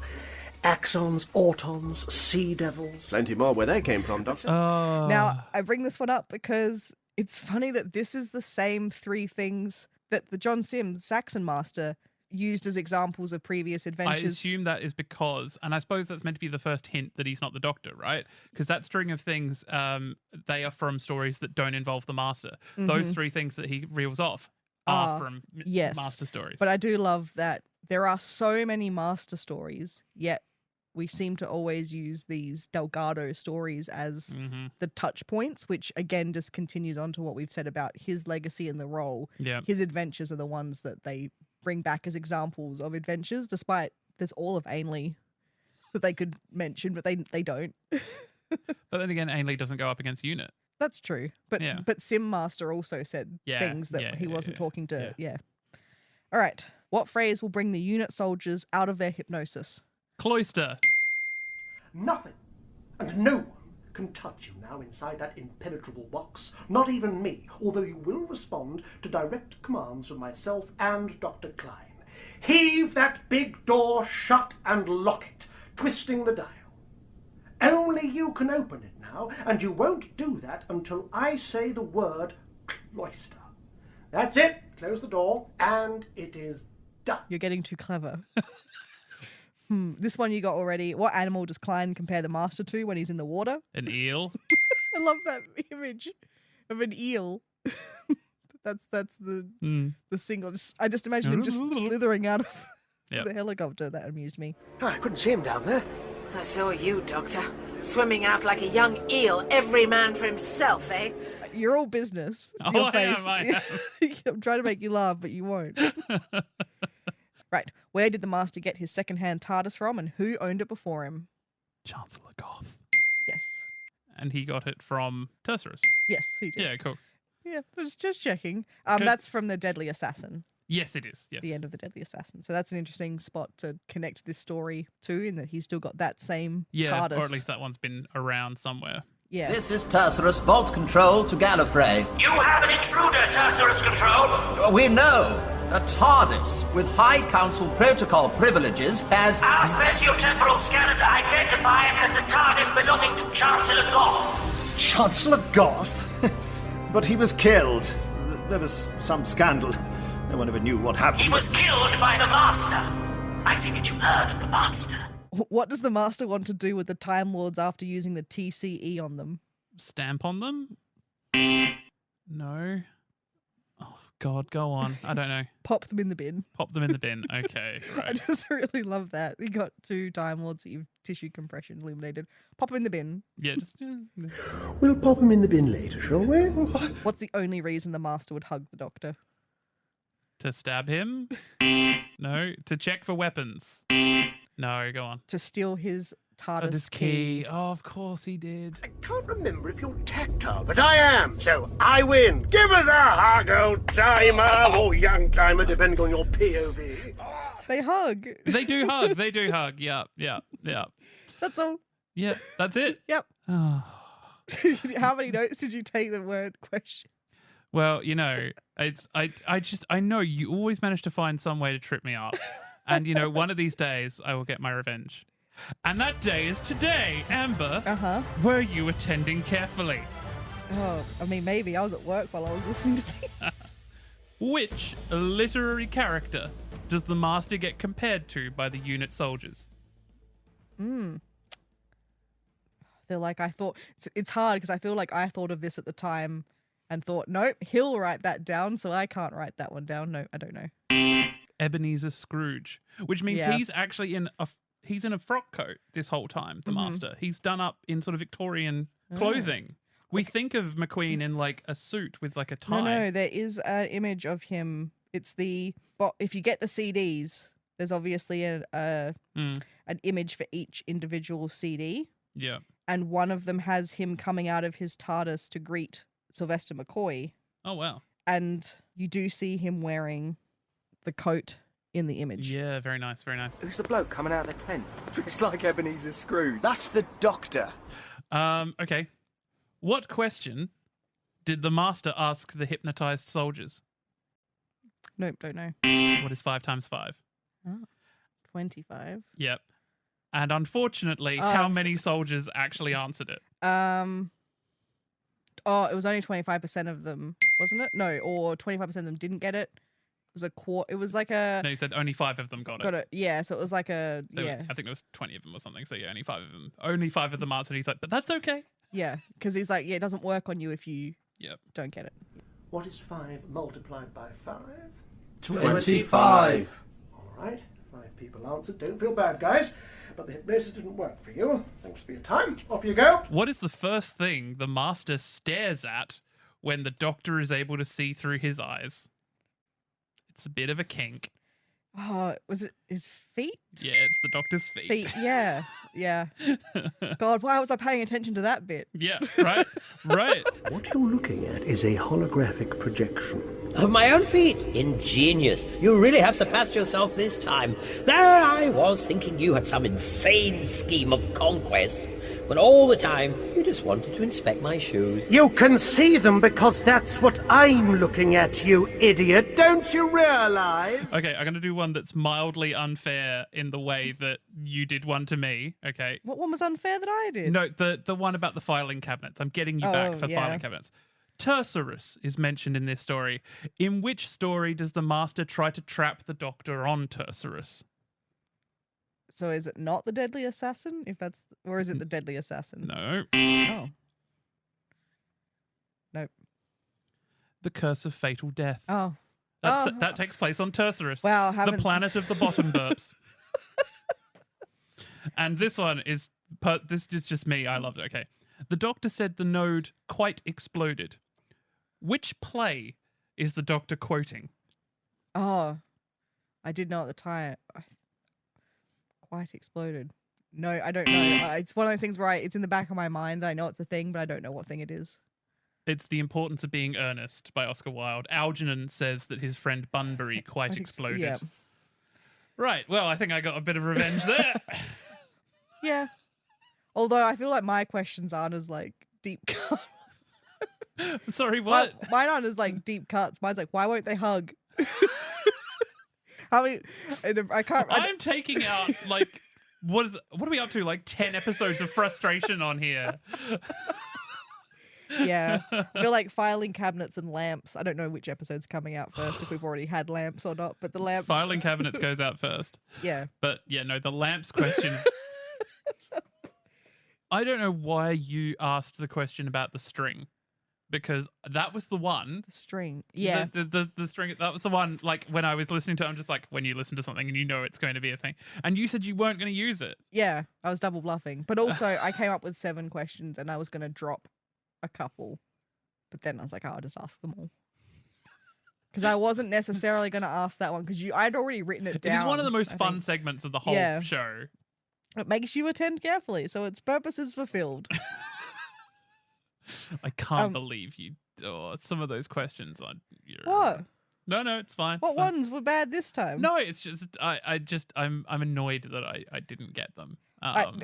Axons, autons, sea devils. Plenty more where they came from, Doctor. Now, I bring this one up because it's funny that this is the same 3 things that the John Sims Saxon Master used as examples of previous I adventures. assume that is because, and I suppose that's meant to be the first hint that he's not the Doctor, right? Because that string of things, they are from stories that don't involve the Master. Those 3 things that he reels off are from Master stories. But I do love that there are so many Master stories, yet we seem to always use these Delgado stories as the touch points, which again just continues on to what we've said about his legacy in the role. Yeah. His adventures are the ones that they bring back as examples of adventures, despite there's all of Ainley that they could mention, but they don't. But then again, Ainley doesn't go up against Unit. That's true. But Sim Master also said things that he wasn't talking to. Yeah. All right. What phrase will bring the Unit soldiers out of their hypnosis? Cloister. Nothing and no one can touch you now inside that impenetrable box. Not even me, although you will respond to direct commands from myself and Dr. Klein. Heave that big door shut and lock it, twisting the dial. Only you can open it now, and you won't do that until I say the word cloister. That's it. Close the door, and it is done. You're getting too clever. This one you got already. What animal does Klein compare the Master to when he's in the water? An eel. I love that image of an eel. that's the single. I just imagine him just slithering out of the helicopter. That amused me. Oh, I couldn't see him down there. I saw you, Doctor. Swimming out like a young eel, every man for himself, eh? You're all business. Oh, I am. I'm trying to make you laugh, but you won't. Right. Where did the Master get his second-hand TARDIS from, and who owned it before him? Chancellor Goth. Yes. And he got it from Tercerus. Yes, he did. Yeah, cool. Yeah, just checking. That's from the Deadly Assassin. Yes, it is. Yes. The end of the Deadly Assassin. So that's an interesting spot to connect this story to, in that he's still got that same TARDIS. Or at least that one's been around somewhere. Yeah. This is Tercerus Vault Control to Gallifrey. You have an intruder, Tercerus Control. We know. A TARDIS with High Council protocol privileges has... Our spatiotemporal scanners identify it as the TARDIS belonging to Chancellor Goth. Chancellor Goth? But he was killed. There was some scandal. No one ever knew what happened. He was killed by the Master. I take it you heard of the Master. What does the Master want to do with the Time Lords after using the TCE on them? Stamp on them? No. Oh, God, go on. I don't know. Pop them in the bin. Pop them in the bin. Okay, right. I just really love that. We got 2 Time Lords that you've tissue compression eliminated. Pop them in the bin. Yeah, just... We'll pop them in the bin later, shall we? What's the only reason the Master would hug the Doctor? To stab him? No. To check for weapons? No, go on. To steal his TARDIS key. Oh, of course he did. I can't remember if you're tactile, but I am, so I win. Give us a hug, old timer, or young timer, depending on your POV. They hug. They do hug. They do hug. Yeah. That's all. Yeah, that's it. Yep. Oh. How many notes did you take that weren't questions? Well, you know, I know you always manage to find some way to trip me up. And, you know, one of these days I will get my revenge. And that day is today, Amber. Uh-huh. Were you attending carefully? Oh, I mean, maybe. I was at work while I was listening to things. Which literary character does the Master get compared to by the unit soldiers? They're like, I thought... It's hard because I feel like I thought of this at the time and thought, nope, he'll write that down, so I can't write that one down. No, I don't know. Ebenezer Scrooge, which means he's actually in a frock coat this whole time, the Master. He's done up in sort of Victorian clothing. We think of Macqueen in like a suit with like a tie. No, there is an image of him. It's if you get the CDs, there's obviously an image for each individual CD. Yeah. And one of them has him coming out of his TARDIS to greet Sylvester McCoy. Oh, wow. And you do see him wearing the coat in the image. Yeah, very nice, very nice. Who's the bloke coming out of the tent? Dressed like Ebenezer Scrooge. That's the Doctor. Okay. What question did the Master ask the hypnotized soldiers? Nope, don't know. What is 5 times 5? Oh, 25. Yep. And unfortunately, how many soldiers actually answered it? It was only 25% of them, wasn't it? No, or 25% of them didn't get it. It was a quarter. It was like a. No, you said only 5 of them got it. Yeah, so it was like a. I think there was 20 of them or something. So yeah, only 5 of them. Only 5 of them answered. He's like, but that's okay. Yeah, because he's like, it doesn't work on you if you don't get it. What is 5 multiplied by 5? 25. All right, 5 people answered. Don't feel bad, guys. But the hypnosis didn't work for you. Thanks for your time. Off you go. What is the first thing the master stares at when the doctor is able to see through his eyes? It's a bit of a kink. Oh, was it his feet? Yeah, it's the doctor's feet. Yeah. God, why was I paying attention to that bit? Yeah, right, right. What you're looking at is a holographic projection. Of my own feet. Ingenious. You really have surpassed yourself this time. There I was thinking you had some insane scheme of conquest, when all the time you just wanted to inspect my shoes. You can see them because that's what I'm looking at, you idiot. Don't you realize? Okay, I'm going to do one that's mildly unfair in the way that you did one to me, okay? What one was unfair that I did? No, the one about the filing cabinets. I'm getting you back for filing cabinets. Tursurus is mentioned in this story. In which story does the master try to trap the doctor on Tursurus? So is it not the deadly assassin? Or is it the deadly assassin? No. Oh. Nope. The Curse of Fatal Death. Oh. That takes place on Tursurus. Wow, the planet of the bottom burps. And this one is just me. I loved it. Okay. The doctor said the node quite exploded. Which play is the doctor quoting? Oh. I did know at the time. Quite exploded. No, I don't know. It's one of those things where it's in the back of my mind that I know it's a thing, but I don't know what thing it is. It's The Importance of Being Earnest by Oscar Wilde. Algernon says that his friend Bunbury quite exploded. Yeah. Right. Well, I think I got a bit of revenge there. Yeah. Although I feel like my questions aren't as like deep cut. Sorry, what? Mine aren't as like deep cuts. Mine's like, why won't they hug? How many? I'm taking out like what are we up to? Like 10 episodes of frustration on here. Yeah, I feel like filing cabinets and lamps. I don't know which episode's coming out first, if we've already had lamps or not. But the lamps. Filing cabinets goes out first. Yeah. But yeah, no, the lamps questions. I don't know why you asked the question about the string. Because that was the one. The string. Yeah. The string. That was the one, like, when I was listening to it, I'm just like, when you listen to something and you know it's going to be a thing. And you said you weren't going to use it. Yeah, I was double bluffing. But also, I came up with 7 questions and I was going to drop a couple. But then I was like, I'll just ask them all. Because I wasn't necessarily going to ask that one because I'd already written it down. It is one of the most fun segments of the whole show. It makes you attend carefully, so its purpose is fulfilled. I can't believe you. Oh, some of those questions on your. What? No, it's fine. What ones were bad this time? No, it's just I'm annoyed that I didn't get them.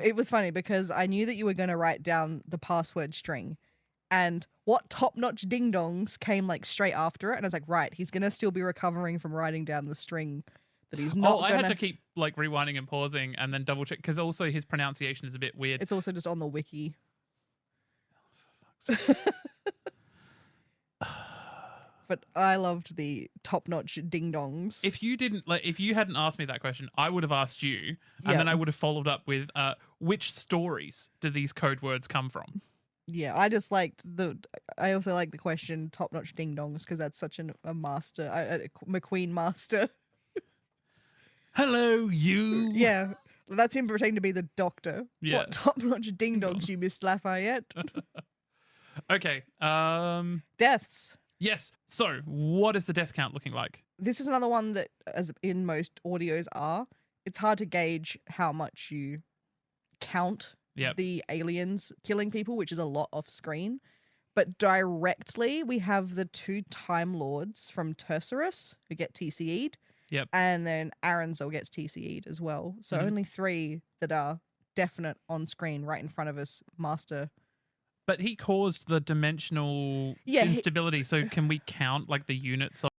It was funny because I knew that you were going to write down the password string, and what top-notch ding-dongs came like straight after it, and I was like, right, he's going to still be recovering from writing down the string that he's not. I had to keep like rewinding and pausing and then double check because also his pronunciation is a bit weird. It's also just on the wiki. But I loved the top-notch ding-dongs. If you hadn't asked me that question, I would have asked you, and then I would have followed up with which stories do these code words come from? Yeah, I just liked I also like the question top-notch ding-dongs because that's such a master, a Macqueen master. Hello, you. Yeah, that's him pretending to be the doctor. Yeah. What top-notch ding-dongs, you Miss Lafayette? Okay. Deaths. Yes. So, what is the death count looking like? This is another one that, as in most audios are, it's hard to gauge how much you count the aliens killing people, which is a lot off screen. But directly, we have the 2 Time Lords from Tursurus who get TCE'd. Yep. And then Aranzel gets TCE'd as well. So only 3 that are definite on screen right in front of us, Master. But he caused the dimensional instability. So can we count like the units